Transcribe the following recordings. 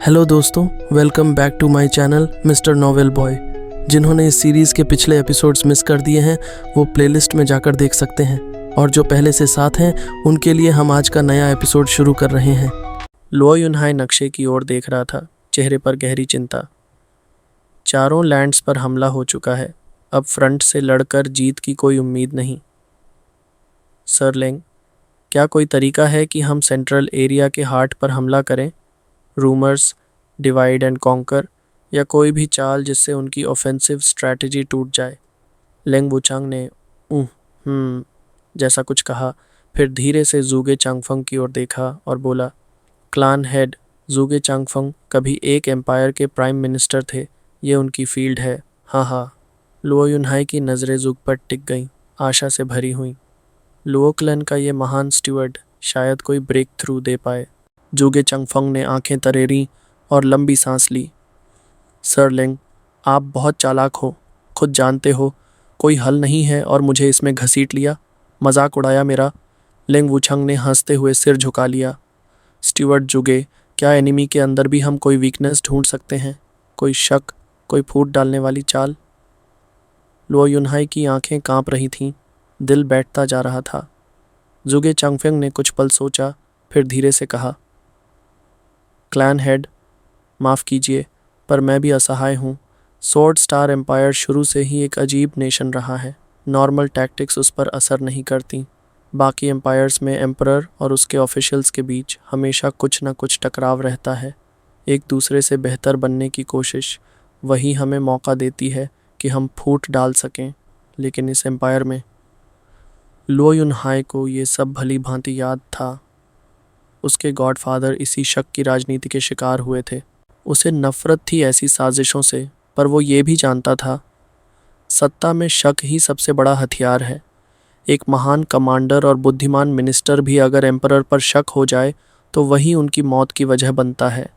Hello दोस्तों, welcome back to my channel mister novel boy. जिन्होंने इस सीरीज़ के पिछले एपिसोड्स मिस कर दिए हैं वो प्लेलिस्ट में जाकर देख सकते हैं, और जो पहले से साथ हैं उनके लिए हम आज का नया एपिसोड शुरू कर रहे हैं। लुओ युनहाई नक्शे की ओर देख रहा था, चेहरे पर गहरी चिंता। चारों लैंड्स पर हमला हो चुका है, अब फ्रंट से लड़कर जीत की कोई उम्मीद नहीं। सर लेंग, क्या कोई तरीका है कि हम सेंट्रल एरिया के हार्ट पर हमला करें? रूमर्स, डिवाइड एंड कॉन्कर, या कोई भी चाल जिससे उनकी ऑफेंसिव स्ट्रैटेजी टूट जाए? लेंग वुचांग ने जैसा कुछ कहा, फिर धीरे से जूगे चांगफंग की ओर देखा और बोला, क्लान हेड जूगे चांगफंग कभी एक एम्पायर के प्राइम मिनिस्टर थे, ये उनकी फील्ड है। हाँ हाँ। लुओ युनहाई की नज़रें जूग पर टिक गईं, आशा से भरी हुई। लुओ क्लैन का ये महान स्टीवर्ड शायद कोई ब्रेक थ्रू दे पाए। जूगे चांगफंग ने आंखें तरेरी और लंबी सांस ली। सर लेंग, आप बहुत चालाक हो, खुद जानते हो कोई हल नहीं है और मुझे इसमें घसीट लिया, मजाक उड़ाया मेरा। लेंग वुचंग ने हंसते हुए सिर झुका लिया। स्टीवर्ड जुगे, क्या एनिमी के अंदर भी हम कोई वीकनेस ढूंढ सकते हैं? कोई शक, कोई फूट डालने वाली चाल? लुओ युनहाई की आंखें कांप रही थीं, दिल बैठता जा रहा था। जुगे चांगफेंग ने कुछ पल सोचा, फिर धीरे से कहा, क्लैन हेड, माफ़ कीजिए, पर मैं भी असहाय हूँ। स्वॉर्ड स्टार एम्पायर शुरू से ही एक अजीब नेशन रहा है। नॉर्मल टैक्टिक्स उस पर असर नहीं करती। बाकी एम्पायर्स में एम्परर और उसके ऑफिशियल्स के बीच हमेशा कुछ न कुछ टकराव रहता है। एक दूसरे से बेहतर बनने की कोशिश, वही हमें मौका देती है कि हम फूट डाल सकें। लेकिन इस एम्पायर में लुओ युनहाई को ये सब भली भांति याद था। उसके गॉडफादर इसी शक की राजनीति के शिकार हुए थे। उसे नफरत थी ऐसी साजिशों से, पर वो ये भी जानता था सत्ता में शक ही सबसे बड़ा हथियार है। एक महान कमांडर और बुद्धिमान मिनिस्टर भी अगर एम्परर पर शक हो जाए तो वही उनकी मौत की वजह बनता है।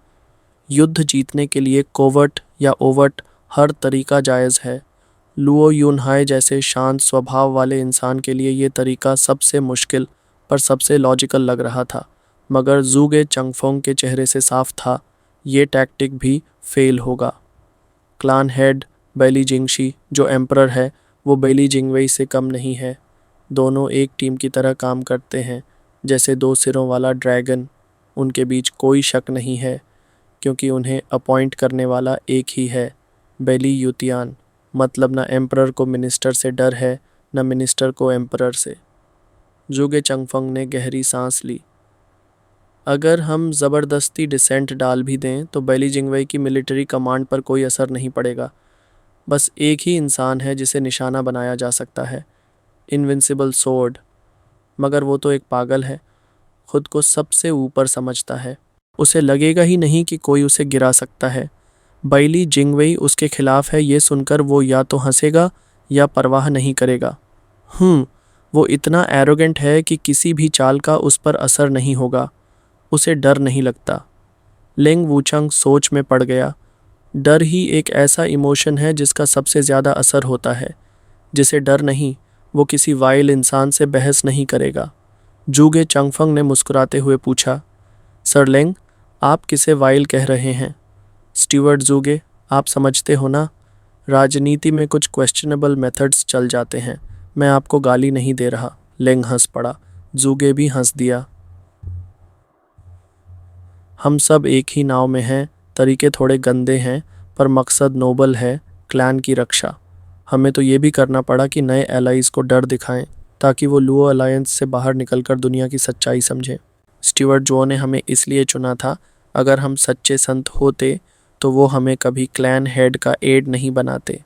युद्ध जीतने के लिए कोवर्ट या ओवर्ट हर तरीका जायज़ है। लुओ युनहाई जैसे शांत स्वभाव वाले इंसान के लिए ये तरीका सबसे मुश्किल पर सबसे लॉजिकल लग रहा था। मगर जूगे चांगफोंग के चेहरे से साफ था, ये टैक्टिक भी फेल होगा। क्लान हेड बैली जिंगशी जो एम्परर है वो बैली जिंगवेई से कम नहीं है। दोनों एक टीम की तरह काम करते हैं, जैसे दो सिरों वाला ड्रैगन। उनके बीच कोई शक नहीं है, क्योंकि उन्हें अपॉइंट करने वाला एक ही है, बैली युतियान। मतलब न एम्परर को मिनिस्टर से डर है, न मिनिस्टर को एम्परर से। जूगे चांगफंग ने गहरी सांस ली। अगर हम ज़बरदस्ती डिसेंट डाल भी दें तो बैली जिंगवेई की मिलिट्री कमांड पर कोई असर नहीं पड़ेगा। बस एक ही इंसान है जिसे निशाना बनाया जा सकता है, इनविंसिबल सोर्ड। मगर वो तो एक पागल है, खुद को सबसे ऊपर समझता है। उसे लगेगा ही नहीं कि कोई उसे गिरा सकता है। बैली जिंगवेई उसके खिलाफ है, ये सुनकर वो या तो हंसेगा या परवाह नहीं करेगा। वो इतना एरोगेंट है कि किसी भी चाल का उस पर असर नहीं होगा। उसे डर नहीं लगता। लेंग वुचंग सोच में पड़ गया। डर ही एक ऐसा इमोशन है जिसका सबसे ज़्यादा असर होता है। जिसे डर नहीं, वो किसी वाइल इंसान से बहस नहीं करेगा। जूगे चांगफंग ने मुस्कुराते हुए पूछा, सर लेंग, आप किसे वाइल कह रहे हैं? स्टीवर्ड जूगे, आप समझते हो ना, राजनीति में कुछ क्वेश्चनेबल मेथड्स चल जाते हैं। मैं आपको गाली नहीं दे रहा। लेंग हंस पड़ा। जूगे भी हंस दिया। हम सब एक ही नाव में हैं, तरीके थोड़े गंदे हैं, पर मकसद नोबल है, क्लैन की रक्षा। हमें तो ये भी करना पड़ा कि नए एलाइज को डर दिखाएं, ताकि वो लुओ अलायंस से बाहर निकलकर दुनिया की सच्चाई समझें। स्टीवर्ट जो ने हमें इसलिए चुना था, अगर हम सच्चे संत होते तो वो हमें कभी क्लैन हेड का एड नहीं बनाते।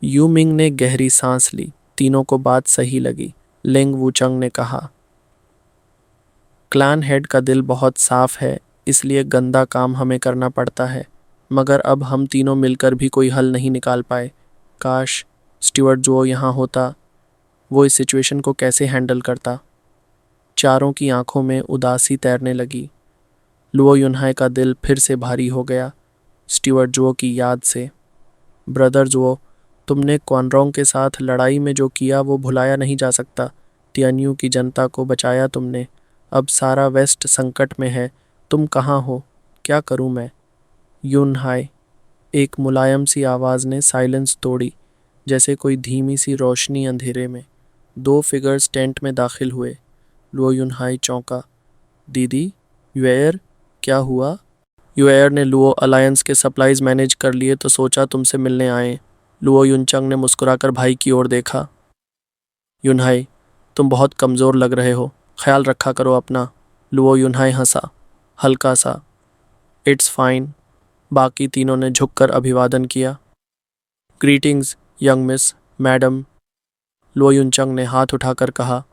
यू मिंग ने गहरी सांस ली। तीनों को बात सही लगी। लेंग वुचंग ने कहा, क्लैन हेड का दिल बहुत साफ है, इसलिए गंदा काम हमें करना पड़ता है। मगर अब हम तीनों मिलकर भी कोई हल नहीं निकाल पाए। काश स्टीवर्ट जो यहाँ होता, वो इस सिचुएशन को कैसे हैंडल करता। चारों की आंखों में उदासी तैरने लगी। लुओ युनहाई का दिल फिर से भारी हो गया, स्टीवर्ट जो की याद से। ब्रदर जो, तुमने क्वानरोंग के साथ लड़ाई में जो किया वो भुलाया नहीं जा सकता। तियान्यू की जनता को बचाया तुमने। अब सारा वेस्ट संकट में है, तुम कहाँ हो? क्या करूं मैं? यून हाय, एक मुलायम सी आवाज़ ने साइलेंस तोड़ी, जैसे कोई धीमी सी रोशनी अंधेरे में। दो फिगर्स टेंट में दाखिल हुए। लुओ युनहाई चौंका। दीदी, युएयर, क्या हुआ? युएयर ने लुओ, अलायंस के सप्लाईज मैनेज कर लिए तो सोचा तुमसे मिलने आए। लुओ युनचंग ने मुस्कुराकर भाई की ओर देखा। युनहाई, तुम बहुत कमज़ोर लग रहे हो, ख्याल रखा करो अपना। लुओ युनहाई हंसा, हल्का सा। It's fine. बाकी तीनों ने झुककर अभिवादन किया। Greetings young miss, madam, Luo Yunchang ने हाथ उठाकर कहा।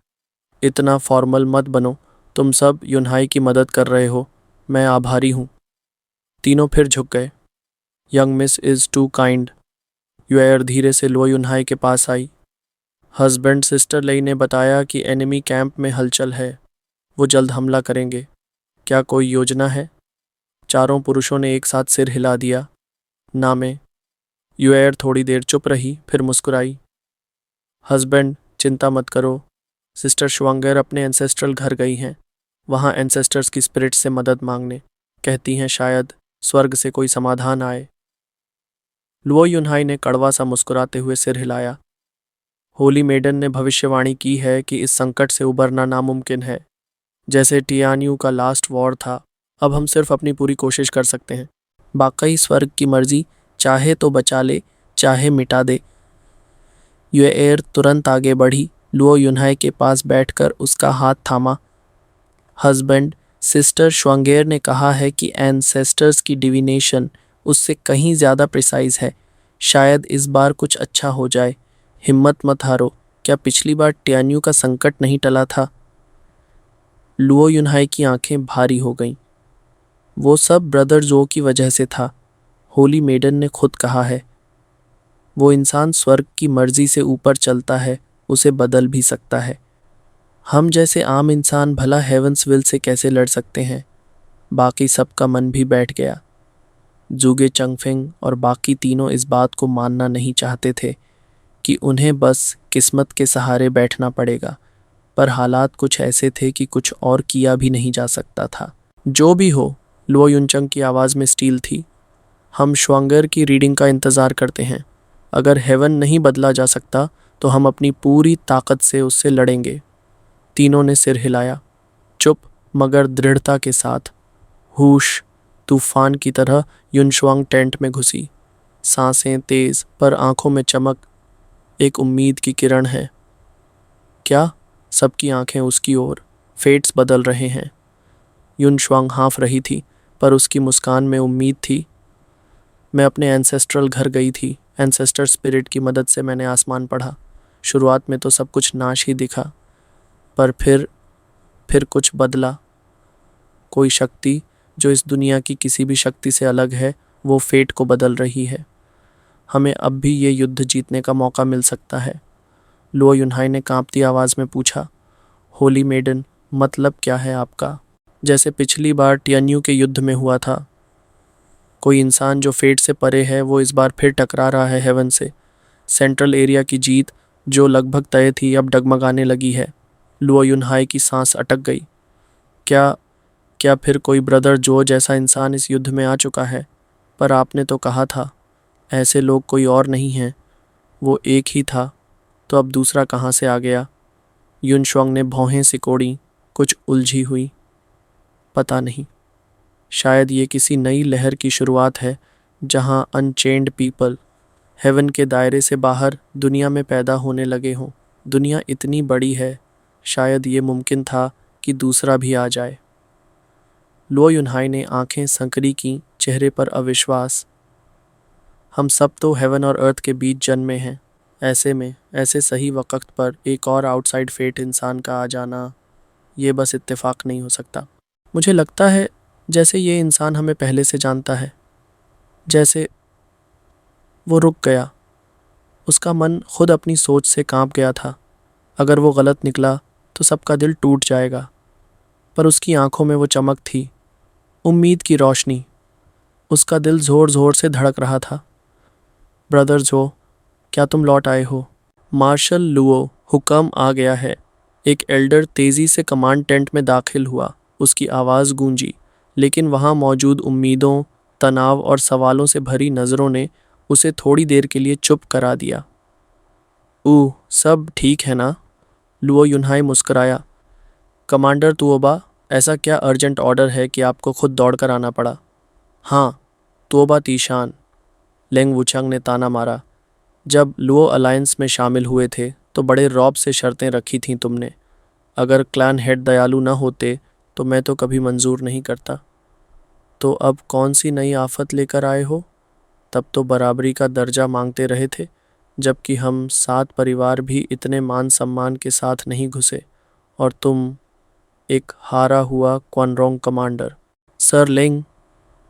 इतना फॉर्मल मत बनो, तुम सब युनहाई की मदद कर रहे हो, मैं आभारी हूँ। तीनों फिर झुक गए। Young miss is too kind. Yuer धीरे से लुओ युनहाई के पास आई। हस्बैंड सिस्टर लेई ने बताया कि एनिमी कैंप में हलचल है, वो जल्द हमला करेंगे। क्या कोई योजना है? चारों पुरुषों ने एक साथ सिर हिला दिया। ना में। युएर थोड़ी देर चुप रही, फिर मुस्कुराई। हस्बैंड, चिंता मत करो, सिस्टर श्वांगर अपने एंसेस्ट्रल घर गई हैं, वहाँ एंसेस्टर्स की स्पिरिट से मदद मांगने। कहती हैं शायद स्वर्ग से कोई समाधान आए। लुओ युनहाई ने कड़वा सा मुस्कुराते हुए सिर हिलाया। होली मेडन ने भविष्यवाणी की है कि इस संकट से उबरना नामुमकिन है। जैसे टियान्यू का लास्ट वॉर था, अब हम सिर्फ अपनी पूरी कोशिश कर सकते हैं। बाकी स्वर्ग की मर्जी, चाहे तो बचा ले, चाहे मिटा दे। युएयर तुरंत आगे बढ़ी, लुओ युनहाई के पास बैठकर उसका हाथ थामा। हस्बैंड, सिस्टर श्वांगेर ने कहा है कि एंसेस्टर्स की डिविनेशन उससे कहीं ज़्यादा प्रिसाइज है। शायद इस बार कुछ अच्छा हो जाए। हिम्मत मत हारो, क्या पिछली बार टियान्यू का संकट नहीं टला था? लुओ युनहाई की आंखें भारी हो गईं। वो सब ब्रदर जो की वजह से था, होली मेडन ने खुद कहा है। वो इंसान स्वर्ग की मर्जी से ऊपर चलता है, उसे बदल भी सकता है। हम जैसे आम इंसान भला हेवंस विल से कैसे लड़ सकते हैं? बाकी सबका मन भी बैठ गया। जूगे चंगफेंग और बाकी तीनों इस बात को मानना नहीं चाहते थे कि उन्हें बस किस्मत के सहारे बैठना पड़ेगा, पर हालात कुछ ऐसे थे कि कुछ और किया भी नहीं जा सकता था। जो भी हो, लुओ युनचंग की आवाज़ में स्टील थी, हम श्वांगर की रीडिंग का इंतज़ार करते हैं। अगर हेवन नहीं बदला जा सकता तो हम अपनी पूरी ताकत से उससे लड़ेंगे। तीनों ने सिर हिलाया, चुप मगर दृढ़ता के साथ। होश तूफान की तरह युनश्वांग टेंट में घुसी, सांसें तेज पर आंखों में चमक। एक उम्मीद की किरण है। क्या? सबकी आंखें उसकी ओर। फेट्स बदल रहे हैं। युनश्वांग हाँफ रही थी, पर उसकी मुस्कान में उम्मीद थी। मैं अपने एंसेस्ट्रल घर गई थी, एंसेस्टर स्पिरिट की मदद से मैंने आसमान पढ़ा। शुरुआत में तो सब कुछ नाश ही दिखा, पर फिर कुछ बदला। कोई शक्ति जो इस दुनिया की किसी भी शक्ति से अलग है, वो फेट को बदल रही है। हमें अब भी ये युद्ध जीतने का मौका मिल सकता है। लुओ युनहाई ने कांपती आवाज़ में पूछा। होली मेडन, मतलब क्या है आपका? जैसे पिछली बार टियान्यू के युद्ध में हुआ था। कोई इंसान जो फेट से परे है, वो इस बार फिर टकरा रहा है हेवन से। सेंट्रल एरिया की जीत जो लगभग तय थी, अब डगमगाने लगी है। लुओ युनहाई की सांस अटक गई। क्या क्या फिर कोई ब्रदर जो जैसा इंसान इस युद्ध में आ चुका है? पर आपने तो कहा था ऐसे लोग कोई और नहीं हैं। वो एक ही था, तो अब दूसरा कहाँ से आ गया? युनश्वांग ने भौहें सिकोड़ी, कुछ उलझी हुई। पता नहीं, शायद ये किसी नई लहर की शुरुआत है, जहाँ अनचेंड पीपल हेवन के दायरे से बाहर दुनिया में पैदा होने लगे हों। दुनिया इतनी बड़ी है, शायद ये मुमकिन था कि दूसरा भी आ जाए। लुओ युनहाई ने आंखें संकरी की, चेहरे पर अविश्वास। हम सब तो हेवन और अर्थ के बीच जन्मे हैं। ऐसे में, ऐसे सही वक्त पर एक और आउटसाइड फेट इंसान का आ जाना, ये बस इत्तेफाक नहीं हो सकता। मुझे लगता है जैसे ये इंसान हमें पहले से जानता है। जैसे वो रुक गया। उसका मन खुद अपनी सोच से कांप गया था। अगर वो गलत निकला तो सबका दिल टूट जाएगा। पर उसकी आंखों में वो चमक थी, उम्मीद की रोशनी। उसका दिल ज़ोर ज़ोर से धड़क रहा था। ब्रदर जो, क्या तुम लौट आए हो? मार्शल लुओ, हुक्म आ गया है। एक एल्डर तेज़ी से कमांड टेंट में दाखिल हुआ। उसकी आवाज़ गूंजी, लेकिन वहाँ मौजूद उम्मीदों, तनाव और सवालों से भरी नज़रों ने उसे थोड़ी देर के लिए चुप करा दिया। सब ठीक है ना? लुओ युनहाई मुस्कुराया। कमांडर तुओबा, ऐसा क्या अर्जेंट ऑर्डर है कि आपको खुद दौड़कर आना पड़ा? हाँ, तुओबा तीशान, लेंग वुचंग ने ताना मारा। जब लुओ अलायंस में शामिल हुए थे तो बड़े रौब से शर्तें रखी थीं तुमने। अगर क्लैन हेड दयालु न होते तो मैं तो कभी मंजूर नहीं करता। तो अब कौन सी नई आफत लेकर आए हो? तब तो बराबरी का दर्जा मांगते रहे थे, जबकि हम 7 परिवार भी इतने मान सम्मान के साथ नहीं घुसे, और तुम एक हारा हुआ क्वानरोंग कमांडर। सर लेंग,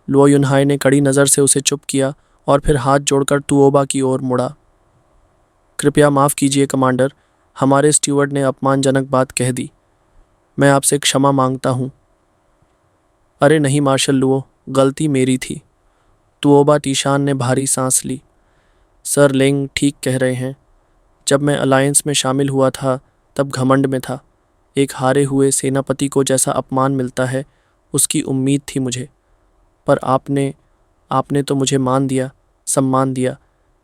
लुओ युनहाई ने कड़ी नज़र से उसे चुप किया और फिर हाथ जोड़कर तुओबा की ओर मुड़ा। कृपया माफ़ कीजिए कमांडर, हमारे स्टीवर्ड ने अपमानजनक बात कह दी। मैं आपसे क्षमा मांगता हूँ। अरे नहीं मार्शल लुओ, गलती मेरी थी। तुओबा तीशान ने भारी सांस ली। सर लेंग ठीक कह रहे हैं। जब मैं अलायंस में शामिल हुआ था तब घमंड में था। एक हारे हुए सेनापति को जैसा अपमान मिलता है उसकी उम्मीद थी मुझे। पर आपने आपने तो मुझे मान दिया, सम्मान दिया,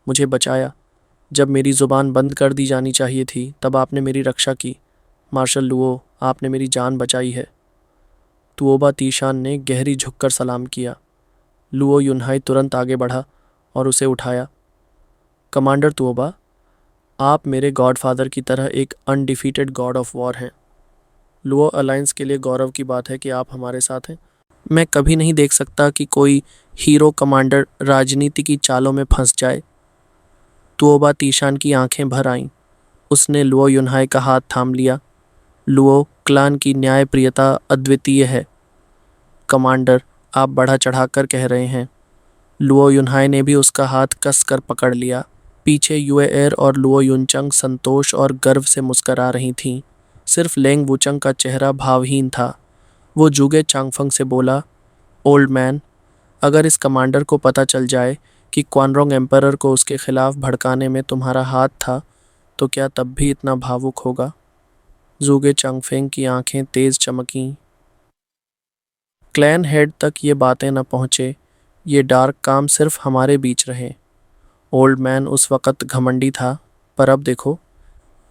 मुझे बचाया। जब मेरी ज़ुबान बंद कर दी जानी चाहिए थी तब आपने मेरी रक्षा की। मार्शल लुओ, आपने मेरी जान बचाई है। तुओबा तीशान ने गहरी झुककर सलाम किया। लुओ युनहाई तुरंत आगे बढ़ा और उसे उठाया। कमांडर तुओबा, आप मेरे गॉडफादर की तरह एक अनडिफीटेड गॉड ऑफ वॉर हैं। लुओ अलायंस के लिए गौरव की बात है कि आप हमारे साथ हैं। मैं कभी नहीं देख सकता कि कोई हीरो कमांडर राजनीति की चालों में फंस जाए। तुओबा तीशान की आंखें भर आईं। उसने लुओ युनहाई का हाथ थाम लिया। लुओ, क्लान की न्यायप्रियता अद्वितीय है। कमांडर, आप बढ़ा चढ़ाकर कह रहे हैं। लुओ युनहाई ने भी उसका हाथ कस कर पकड़ लिया। पीछे युएएर और लुओ युनचंग संतोष और गर्व से मुस्करा रही थीं। सिर्फ लेंग वुचंग का चेहरा भावहीन था। वो जुगे चांगफंग से बोला, ओल्ड मैन, अगर इस कमांडर को पता चल जाए कि क्वानरोंग एम्परर को उसके खिलाफ भड़काने में तुम्हारा हाथ था तो क्या तब भी इतना भावुक होगा? जुगे चांगफेंग की आंखें तेज चमकीं। क्लैन हेड तक ये बातें न पहुँचे, ये डार्क काम सिर्फ हमारे बीच रहे। ओल्ड मैन उस वक़्त घमंडी था, पर अब देखो,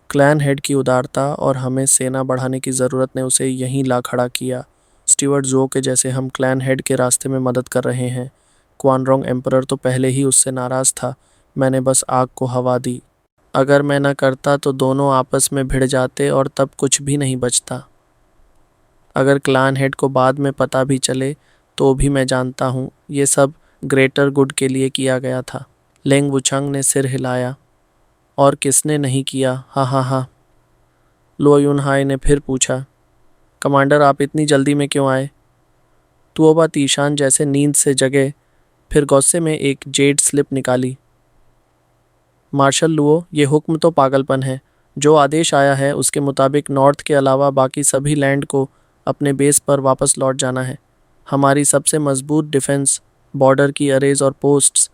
क्लैन हेड की उदारता और हमें सेना बढ़ाने की ज़रूरत ने उसे यहीं ला खड़ा किया। स्टीवर्ट जो के जैसे हम क्लैन हेड के रास्ते में मदद कर रहे हैं। क्वानरोंग एम्परर तो पहले ही उससे नाराज़ था, मैंने बस आग को हवा दी। अगर मैं न करता तो दोनों आपस में भिड़ जाते और तब कुछ भी नहीं बचता। अगर क्लैन हेड को बाद में पता भी चले तो भी मैं जानता हूँ ये सब ग्रेटर गुड के लिए किया गया था। लेंग वुचंग ने सिर हिलाया। और किसने नहीं किया? हा हा हा। लुओ युनहाई ने फिर पूछा, कमांडर आप इतनी जल्दी में क्यों आए? तुओबा तीशान जैसे नींद से जगे, फिर गुस्से में एक जेड स्लिप निकाली। मार्शल लुओ, ये हुक्म तो पागलपन है। जो आदेश आया है उसके मुताबिक नॉर्थ के अलावा बाकी सभी लैंड को अपने बेस पर वापस लौट जाना है। हमारी सबसे मजबूत डिफेंस, बॉर्डर की अरेज और पोस्ट्स,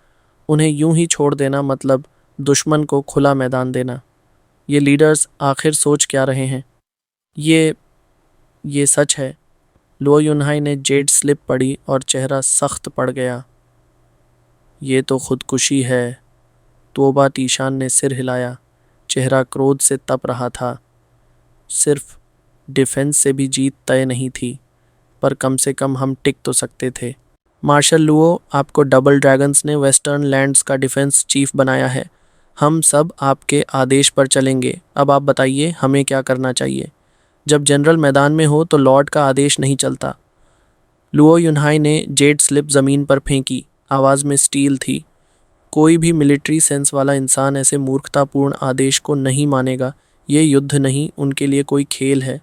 उन्हें यूं ही छोड़ देना मतलब दुश्मन को खुला मैदान देना। ये लीडर्स आखिर सोच क्या रहे हैं? ये सच है। लुओ युनहाई ने जेड स्लिप पढ़ी और चेहरा सख्त पड़ गया। ये तो खुदकुशी है। तोबा तीशान ने सिर हिलाया। चेहरा क्रोध से तप रहा था। सिर्फ डिफेंस से भी जीत तय नहीं थी, पर कम से कम हम टिक तो सकते थे। मार्शल लुओ, आपको डबल ड्रैगन्स ने वेस्टर्न लैंड्स का डिफेंस चीफ बनाया है। हम सब आपके आदेश पर चलेंगे। अब आप बताइए हमें क्या करना चाहिए? जब जनरल मैदान में हो तो लॉर्ड का आदेश नहीं चलता। लुओ युनहाई ने जेड स्लिप ज़मीन पर फेंकी। आवाज़ में स्टील थी। कोई भी मिलिट्री सेंस वाला इंसान ऐसे मूर्खतापूर्ण आदेश को नहीं मानेगा। ये युद्ध नहीं, उनके लिए कोई खेल है।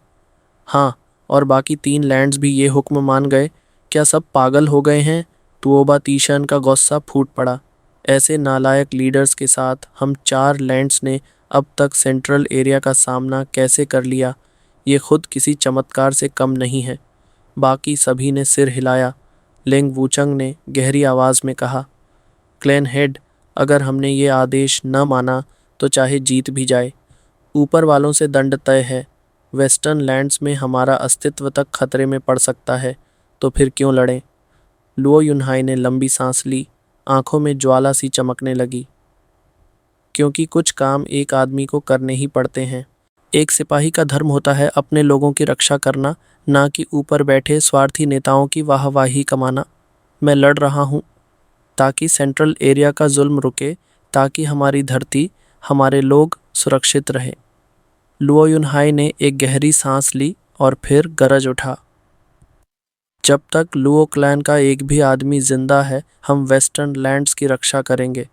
हाँ, और बाकी 3 लैंड्स भी ये हुक्म मान गए। क्या सब पागल हो गए हैं? तुओबा तीशन का गुस्सा फूट पड़ा। ऐसे नालायक लीडर्स के साथ हम 4 लैंड्स ने अब तक सेंट्रल एरिया का सामना कैसे कर लिया, ये खुद किसी चमत्कार से कम नहीं है। बाकी सभी ने सिर हिलाया। लेंग वुचंग ने गहरी आवाज़ में कहा, क्लैन हेड, अगर हमने ये आदेश न माना तो चाहे जीत भी जाए, ऊपर वालों से दंड तय है। वेस्टर्न लैंड्स में हमारा अस्तित्व तक खतरे में पड़ सकता है, तो फिर क्यों लड़ें? लुओ युनहाई ने लंबी सांस ली, आंखों में ज्वाला सी चमकने लगी। क्योंकि कुछ काम एक आदमी को करने ही पड़ते हैं। एक सिपाही का धर्म होता है अपने लोगों की रक्षा करना, ना कि ऊपर बैठे स्वार्थी नेताओं की वाहवाही कमाना। मैं लड़ रहा हूँ ताकि सेंट्रल एरिया का जुल्म रुके, ताकि हमारी धरती, हमारे लोग सुरक्षित रहे। लुओ युनहाई ने एक गहरी सांस ली और फिर गरज उठा, जब तक लुओ क्लैन का एक भी आदमी जिंदा है, हम वेस्टर्न लैंड्स की रक्षा करेंगे।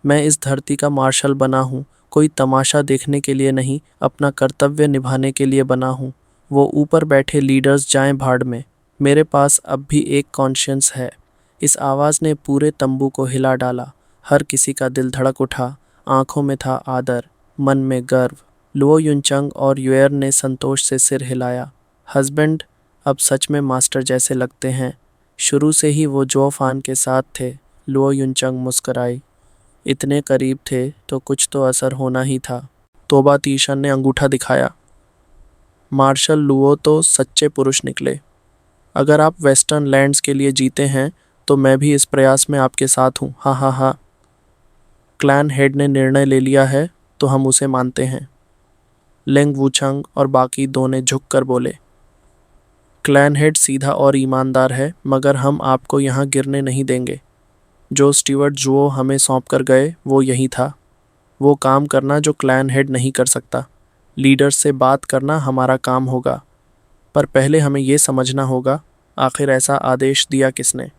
मैं इस धरती का मार्शल बना हूँ, कोई तमाशा देखने के लिए नहीं, अपना कर्तव्य निभाने के लिए बना हूँ। वो ऊपर बैठे लीडर्स जाएं भाड़ में, मेरे पास अब भी एक कॉन्शियंस है। इस आवाज़ ने पूरे तंबू को हिला डाला। हर किसी का दिल धड़क उठा, आंखों में था आदर, मन में गर्व। लुओ युनचंग और युएर ने संतोष से सिर हिलाया। हस्बैंड अब सच में मास्टर जैसे लगते हैं। शुरू से ही वो जो फान के साथ थे। लुओ युनचंग मुस्कराई। इतने करीब थे तो कुछ तो असर होना ही था। तोबा तीशन ने अंगूठा दिखाया। मार्शल लुओ तो सच्चे पुरुष निकले। अगर आप वेस्टर्न लैंड्स के लिए जीते हैं तो मैं भी इस प्रयास में आपके साथ हूँ। हाँ हाँ हाँ। क्लैन हेड ने निर्णय ले लिया है तो हम उसे मानते हैं। लेंग वुचंग और बाकी दो ने झुककर बोले। क्लैन हेड सीधा और ईमानदार है, मगर हम आपको यहाँ गिरने नहीं देंगे। जो स्टीवर्ट जुओ हमें सौंप कर गए वो यही था। वो काम करना जो क्लैन हेड नहीं कर सकता। लीडर्स से बात करना हमारा काम होगा, पर पहले हमें ये समझना होगा आखिर ऐसा आदेश दिया किसने,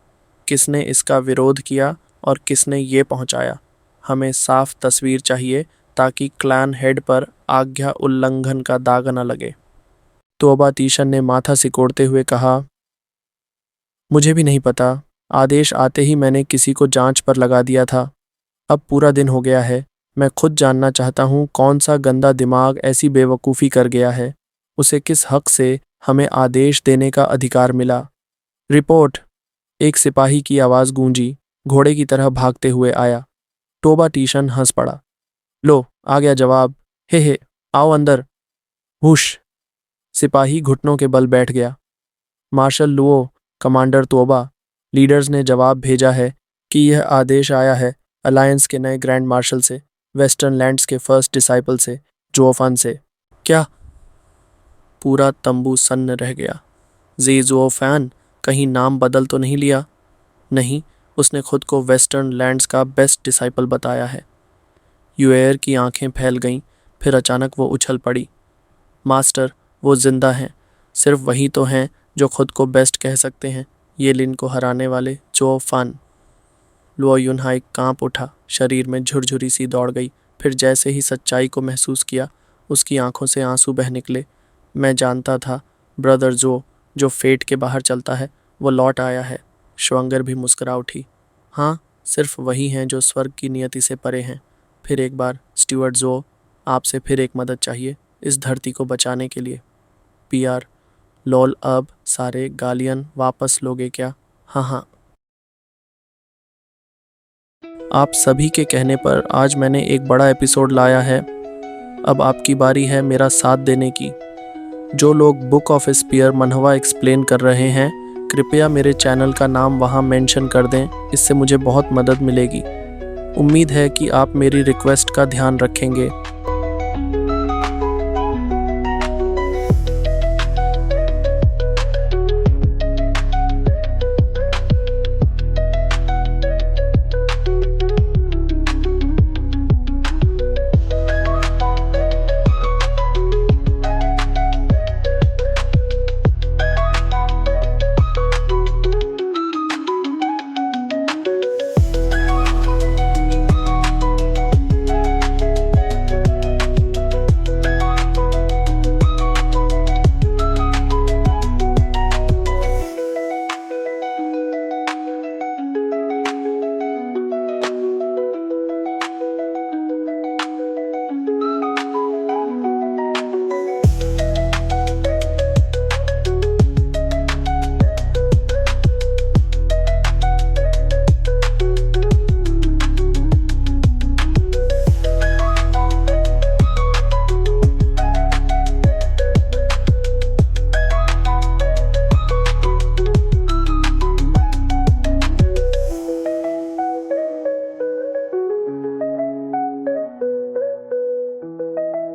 किसने इसका विरोध किया और किसने ये पहुंचाया। हमें साफ तस्वीर चाहिए ताकि क्लैन हेड पर आज्ञा उल्लंघन का दाग न लगे। तोबा तीशन ने माथा सिकोड़ते हुए कहा, मुझे भी नहीं पता। आदेश आते ही मैंने किसी को जांच पर लगा दिया था। अब पूरा दिन हो गया है। मैं खुद जानना चाहता हूँ कौन सा गंदा दिमाग ऐसी बेवकूफ़ी कर गया है। उसे किस हक से हमें आदेश देने का अधिकार मिला। रिपोर्ट। एक सिपाही की आवाज़ गूंजी, घोड़े की तरह भागते हुए आया। तोबा तीशन हंस पड़ा। लो, आ गया जवाब। हे, आओ अंदर। हुश। सिपाही घुटनों के बल बैठ गया। मार्शल लुओ, कमांडर तोबा, लीडर्स ने जवाब भेजा है कि यह आदेश आया है अलायंस के नए ग्रैंड मार्शल से, वेस्टर्न लैंड्स के फर्स्ट डिसाइपल से, जुओफान से। क्या? पूरा तंबू सन्न रह गया। जी जुओफान कहीं नाम बदल तो नहीं लिया? नहीं, उसने खुद को वेस्टर्न लैंड्स का बेस्ट डिसाइपल बताया है। युएर की आंखें फैल गईं, फिर अचानक वो उछल पड़ी। मास्टर, वो जिंदा हैं। सिर्फ वही तो हैं जो खुद को बेस्ट कह सकते हैं। ये लिन को हराने वाले जुओफान। लुओ युनहाई कांप उठा, शरीर में झुरझुरी सी दौड़ गई। फिर जैसे ही सच्चाई को महसूस किया, उसकी आंखों से आंसू बह निकले। मैं जानता था, ब्रदर जो फेट के बाहर चलता है, वो लौट आया है। श्वंगर भी मुस्कुरा उठी। हाँ, सिर्फ वही हैं जो स्वर्ग की नियति से परे हैं। फिर एक बार स्टीवर्ट जो, आपसे फिर एक मदद चाहिए इस धरती को बचाने के लिए। PR। लॉल, अब सारे गालियन वापस लोगे क्या? हाँ हाँ। आप सभी के कहने पर आज मैंने एक बड़ा एपिसोड लाया है। अब आपकी बारी है मेरा साथ देने की। जो लोग बुक ऑफ स्पीयर मनहवा एक्सप्लेन कर रहे हैं, कृपया मेरे चैनल का नाम वहां मेंशन कर दें। इससे मुझे बहुत मदद मिलेगी। उम्मीद है कि आप मेरी रिक्वेस्ट का ध्यान रखेंगे।